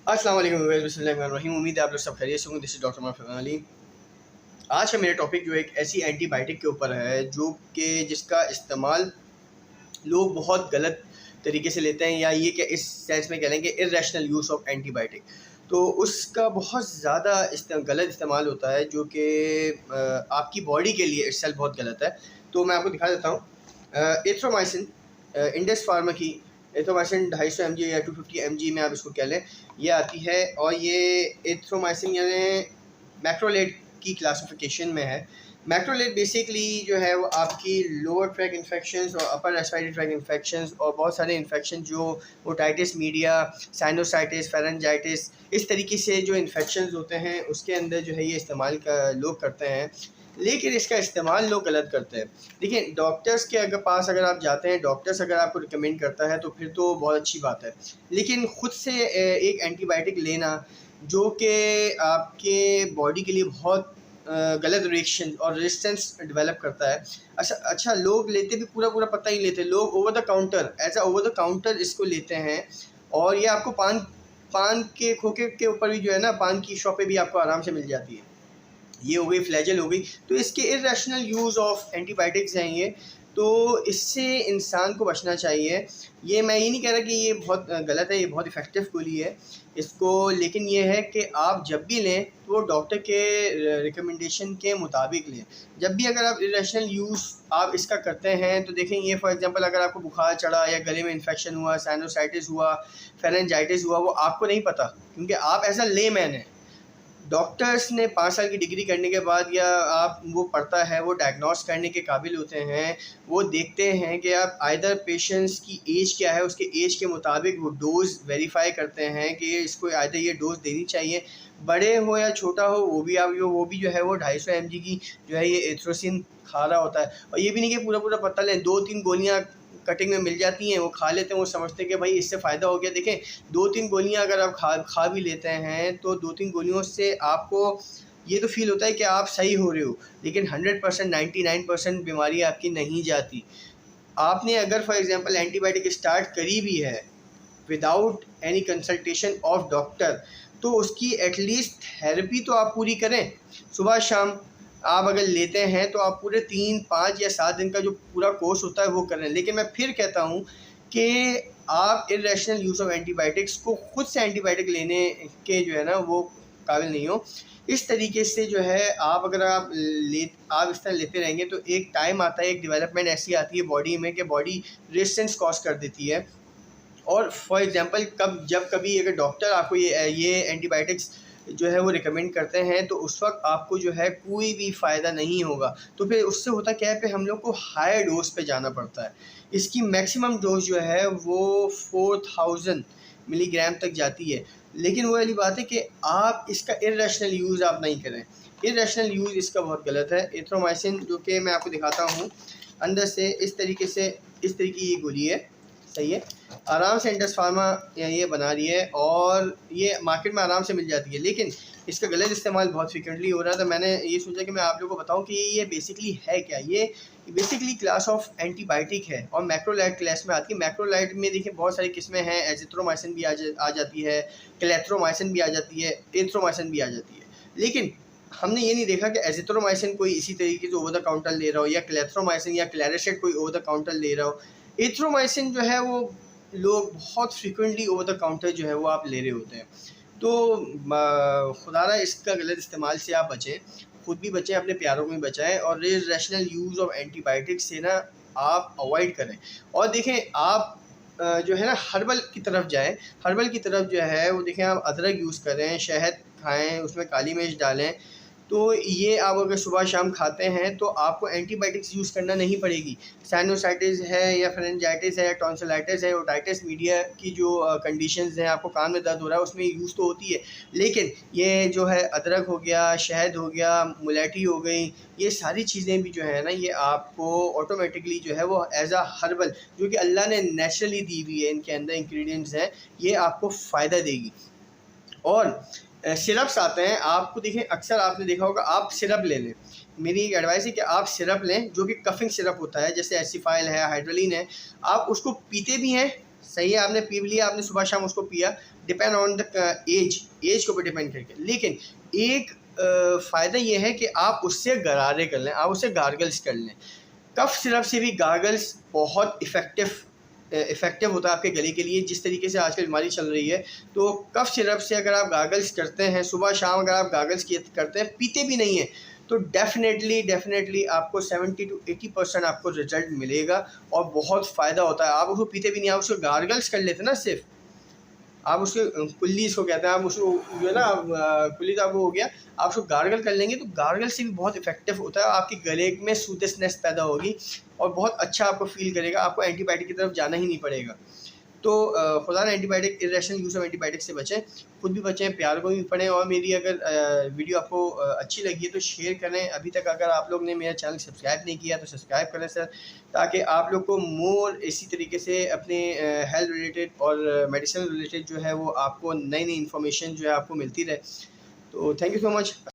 अस्सलाम वालेकुम बिस्मिल्लाहिर्रहमानिर्रहीम। उम्मीद है आप लोग सब खैरियत से होंगे। This is doctor Mohammad Ali. आज का मेरा टॉपिक जो एक ऐसी एंटीबायोटिक के ऊपर है जो कि जिसका इस्तेमाल लोग बहुत गलत तरीके से लेते हैं, या ये कि इस सेंस में कह लें कि इर्रेशनल यूज़ ऑफ एंटीबायोटिक। तो उसका बहुत ज़्यादा गलत इस्तेमाल होता है जो कि आपकी बॉडी के लिए इट्सेल्फ बहुत गलत है। तो मैं आपको दिखा देता हूँ। एथ्रोमाइसिन, इंडस फार्मा की एथ्रोमाइसिन 250 mg या 250 mg में आप इसको कह लें, ये आती है। और ये एथ्रोमाइसिन यानी मैक्रोलेट की क्लासिफिकेशन में है। मैक्रोलेट बेसिकली जो है वो आपकी लोअर ट्रैक इन्फेक्शंस और अपर रेस्पिरेटरी ट्रैक इन्फेक्शंस और बहुत सारे इन्फेक्शन जो ओटाइटिस मीडिया, साइनोसाइटिस, फेरेंजाइटिस, इस तरीके से जो इन्फेक्शंस होते हैं उसके अंदर जो है ये इस्तेमाल लोग करते हैं। लेकिन इसका इस्तेमाल लोग गलत करते हैं। देखिए, डॉक्टर्स के पास अगर आप जाते हैं, डॉक्टर्स अगर आपको रिकमेंड करता है तो फिर तो बहुत अच्छी बात है। लेकिन ख़ुद से एक एंटीबायोटिक लेना जो कि आपके बॉडी के लिए बहुत गलत रिएक्शन और रेजिस्टेंस डेवलप करता है। अच्छा लोग लेते भी पूरा पता ही लेते, लोग over the counter, as a over the counter इसको लेते हैं। और ये आपको पान के खोखे के ऊपर भी जो है ना, पान की शॉपें भी आपको आराम से मिल जाती है। ये हो गई, फ्लैजेल हो गई। तो इसके इर्रेशनल यूज़ ऑफ एंटीबायोटिक्स हैं ये, तो इससे इंसान को बचना चाहिए। ये मैं ये नहीं कह रहा कि ये बहुत गलत है, ये बहुत इफ़ेक्टिव गोली है इसको। लेकिन ये है कि आप जब भी लें तो वो डॉक्टर के रिकमेंडेशन के मुताबिक लें। जब भी अगर आप इर्रेशनल यूज़ आप इसका करते हैं तो देखें, ये फॉर एग्जांपल अगर आपको बुखार चढ़ा या गले में इन्फेक्शन हुआ, साइनोसाइटिस हुआ, फेरेंजाइटिस हुआ, वो आपको नहीं पता क्योंकि आप एज अ लेमैन हैं। डॉक्टर्स ने 5 साल की डिग्री करने के बाद या आप वो पढ़ता है, वो डायग्नोस करने के काबिल होते हैं। वो देखते हैं कि आप आइदर पेशेंट्स की एज क्या है, उसके एज के मुताबिक वो डोज़ वेरीफाई करते हैं कि इसको आइदर ये डोज़ देनी चाहिए, बड़े हो या छोटा हो। वो भी जो है वो 250 mg की जो है ये एथ्रोसिन खा रहा होता है। और ये भी नहीं कि पूरा पत्ता लें, 2-3 गोलियाँ कटिंग में मिल जाती हैं, वो खा लेते हैं, वो समझते हैं कि भाई इससे फ़ायदा हो गया। देखें, 2-3 गोलियाँ अगर आप खा भी लेते हैं तो 2-3 गोलियों से आपको ये तो फ़ील होता है कि आप सही हो रहे हो, लेकिन 100% 99% बीमारी आपकी नहीं जाती। आपने अगर फॉर एग्ज़ाम्पल एंटीबायोटिक स्टार्ट करी भी है without any consultation of doctor, तो उसकी एटलीस्ट थेरेपी तो आप पूरी करें। सुबह शाम आप अगर लेते हैं तो आप पूरे 3, 5 या 7 दिन का जो पूरा कोर्स होता है वो करें। लेकिन मैं फिर कहता हूँ कि आप इर्रेशनल यूज़ ऑफ एंटीबायोटिक्स को खुद से एंटीबायोटिक लेने के जो है ना वो काबिल नहीं हो। इस तरीके से जो है आप इस तरह लेते रहेंगे तो एक टाइम आता है, एक डेवलपमेंट ऐसी आती है बॉडी में कि बॉडी रेजिस्टेंस कॉज कर देती है। और फॉर एग्ज़ाम्पल जब कभी अगर डॉक्टर आपको ये एंटीबायोटिक्स जो है वो रिकमेंड करते हैं तो उस वक्त आपको जो है कोई भी फ़ायदा नहीं होगा। तो फिर उससे होता क्या है, फिर हम लोग को हायर डोज पे जाना पड़ता है। इसकी मैक्सिमम डोज जो है वो 4000 मिलीग्राम तक जाती है। लेकिन वो वाली बात है कि आप इसका इर्रेशनल यूज़ आप नहीं करें। इर्रेशनल यूज़ इसका बहुत गलत है। एथ्रोमाइसिन जो कि मैं आपको दिखाता हूँ, अंदर से इस तरीके की ये गोली है, सही है। आराम से इंडस फार्मा ये बना रही है और ये मार्केट में आराम से मिल जाती है, लेकिन इसका गलत इस्तेमाल बहुत फ्रिक्वेंटली हो रहा था। मैंने ये सोचा कि मैं आप लोगों को बताऊं कि ये बेसिकली है क्या। ये बेसिकली क्लास ऑफ एंटीबायोटिक है और मैक्रोलाइड क्लास में आती है। मैक्रोलाइड में देखिए बहुत सारी किस्में हैं, एजिथ्रोमाइसिन भी आ जाती है, क्लेथ्रोमाइसिन भी आ जाती है, एथ्रोमाइसिन भी आ जाती है। लेकिन हमने ये नहीं देखा कि एजिथ्रोमाइसिन कोई इसी तरीके से ओवर द काउंटर ले रहा हो, या क्लेथ्रोमाइसिन या क्लैरिसेट कोई ओवर द काउंटर ले रहा हो। एथ्रोमाइसिन जो है वो लोग बहुत फ्रीक्वेंटली ओवर द काउंटर जो है वो आप ले रहे होते हैं। तो खुदारा इसका गलत इस्तेमाल से आप बचें, खुद भी बचें, अपने प्यारों को भी बचाएं। और इर्रेशनल यूज़ ऑफ एंटीबायोटिक्स से ना आप अवॉइड करें। और देखें, आप जो है ना हर्बल की तरफ जाएं। हर्बल की तरफ जो है वो देखें, आप अदरक यूज़ करें, शहद खाएं, उसमें काली मिर्च डालें। तो ये आप अगर सुबह शाम खाते हैं तो आपको एंटीबायोटिक्स यूज़ करना नहीं पड़ेगी। साइनोसाइटिस है या फेरेंजाइटिस है या टॉन्सिलाइटिस है, ओटाइटिस मीडिया की जो कंडीशंस हैं, आपको कान में दर्द हो रहा है, उसमें यूज़ तो होती है। लेकिन ये जो है अदरक हो गया, शहद हो गया, मुलेठी हो गई, ये सारी चीज़ें भी जो है ना ये आपको ऑटोमेटिकली जो है वो एज अ हर्बल, जो कि अल्लाह ने नेचुरली दी हुई है, इनके अंदर इंग्रेडिएंट्स हैं, ये आपको फ़ायदा देगी। और सिरप्स आते हैं, आपको देखें अक्सर आपने देखा होगा, आप सिरप ले लें। मेरी एक एडवाइस है कि आप सिरप लें जो कि कफिंग सिरप होता है, जैसे एसिफाइल है, हाइड्रोलिन है। आप उसको पीते भी हैं सही है, आपने पी लिया, आपने सुबह शाम उसको पिया, डिपेंड ऑन द एज के ऊपर डिपेंड करके। लेकिन एक फ़ायदा ये है कि आप उससे गरारे कर लें, आप उससे गार्गल्स कर लें। कफ सिरप से भी गार्गल्स बहुत इफ़ेक्टिव होता है आपके गले के लिए। जिस तरीके से आजकल बीमारी चल रही है, तो कफ सिरप से अगर आप गार्गल्स करते हैं सुबह शाम, अगर आप गार्गल्स करते हैं, पीते भी नहीं हैं, तो डेफिनेटली आपको 70 to 80% आपको रिजल्ट मिलेगा और बहुत फ़ायदा होता है। आप उसको पीते भी नहीं, आप उसको गार्गल्स कर लेते ना सिर्फ, आप उसके कुल्ली इसको कहते हैं, आप उसको जो है ना कुल्ली का वो हो गया, आप उसको गार्गल कर लेंगे तो गार्गल से भी बहुत इफेक्टिव होता है। आपके गले में सूदेसनेस पैदा होगी और बहुत अच्छा आपको फील करेगा, आपको एंटीबायोटिक की तरफ जाना ही नहीं पड़ेगा। तो खुदा ना antibiotic irrational use of antibiotic से बचें, खुद भी बचें, प्यार को भी पढ़ें। और मेरी अगर वीडियो आपको अच्छी लगी है तो शेयर करें। अभी तक अगर आप लोग ने मेरा चैनल सब्सक्राइब नहीं किया तो सब्सक्राइब करें सर, ताकि आप लोग को मोर इसी तरीके से अपने हेल्थ रिलेटेड और मेडिसिन रिलेटेड जो है वो आपको नई इन्फॉर्मेशन जो है आपको मिलती रहे। तो थैंक यू सो मच।